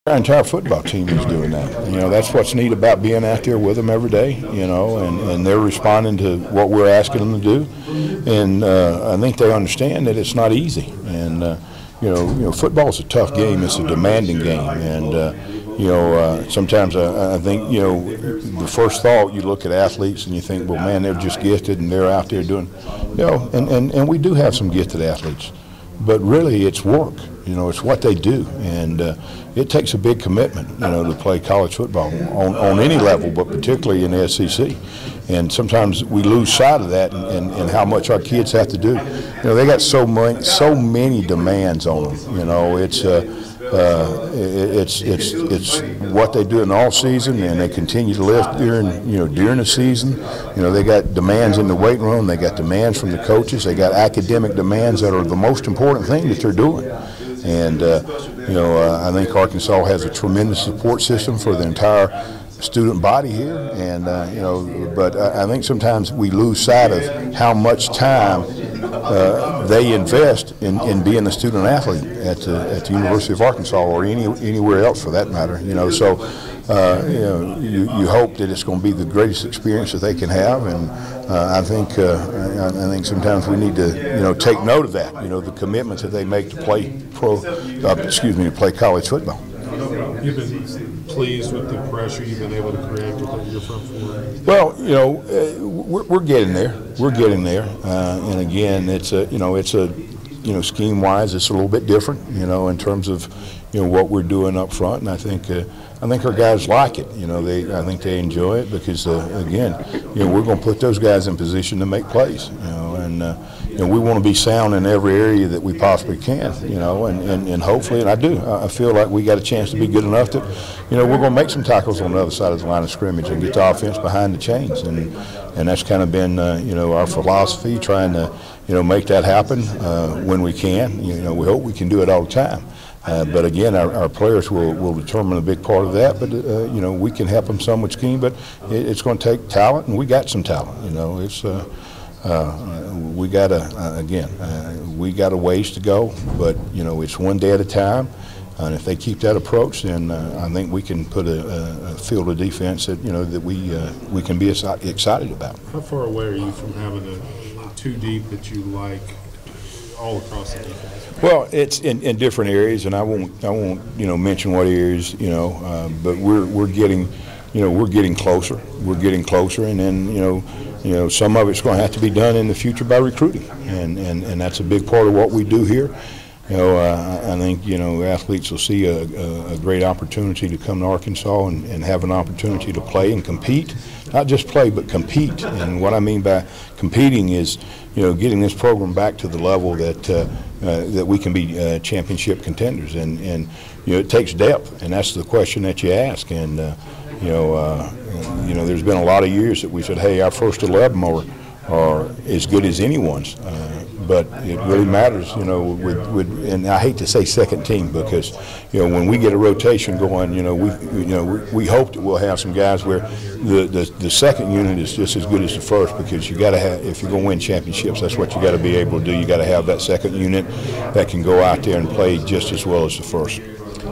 Our entire football team is doing that. You know, that's what's neat about being out there with them every day, you know, and they're responding to what we're asking them to do. And I think they understand that it's not easy. And, you know, football is a tough game. It's a demanding game. And, you know, sometimes I think, you know, the first thought you look at athletes and you think, well, man, they're just gifted and they're out there doing, you know, and we do have some gifted athletes. But really it's work. You know, it's what they do, and it takes a big commitment, you know, to play college football on any level, but particularly in the SEC. And sometimes we lose sight of that and how much our kids have to do. You know, they got so many demands on them. You know, it's what they do in the off season, and they continue to lift during the season. You know, they got demands in the weight room. They got demands from the coaches. They got academic demands that are the most important thing that they're doing. And, you know, I think Arkansas has a tremendous support system for the entire student body here. And, you know, but I think sometimes we lose sight of how much time they invest in being a student athlete at the University of Arkansas or anywhere else for that matter. You know, so you know, you hope that it's going to be the greatest experience that they can have, and I think sometimes we need to, you know, take note of that. You know, the commitments that they make to play to play college football. You've been pleased with the pressure you've been able to create with your front four? Well, you know, we're getting there. We're getting there, and again, it's a scheme-wise, it's a little bit different, you know, in terms of, you know, what we're doing up front, and I think our guys like it. You know, I think they enjoy it because, again, you know, we're going to put those guys in position to make plays. You know, and you know, we want to be sound in every area that we possibly can. You know, and hopefully, and I feel like we got a chance to be good enough that, you know, we're going to make some tackles on the other side of the line of scrimmage and get the offense behind the chains, and that's kind of been you know, our philosophy, trying to, you know, make that happen when we can. You know, we hope we can do it all the time. But again, our players will determine a big part of that. But you know, we can help them some with scheme. But it's going to take talent, and we got some talent. You know, it's we got we got a ways to go. But you know, it's one day at a time. And if they keep that approach, then I think we can put a field of defense that, you know, that we can be excited about. How far away are you from having a two deep that you like all across the defense? Well, it's in different areas, and I won't you know, mention what areas, you know, but we're getting, you know, we're getting closer. We're getting closer, and then you know some of it's going to have to be done in the future by recruiting, and that's a big part of what we do here. You know, I think, you know, athletes will see a great opportunity to come to Arkansas and have an opportunity to play and compete. Not just play, but compete. And what I mean by competing is, you know, getting this program back to the level that we can be championship contenders. And you know, it takes depth, and that's the question that you ask. And you know, there's been a lot of years that we said, hey, our first 11 are as good as anyone's. But it really matters, you know, and I hate to say second team because, you know, when we get a rotation going, you know, we hope that we'll have some guys where the second unit is just as good as the first, because you got to have, if you're going to win championships, that's what you got to be able to do. You got to have that second unit that can go out there and play just as well as the first.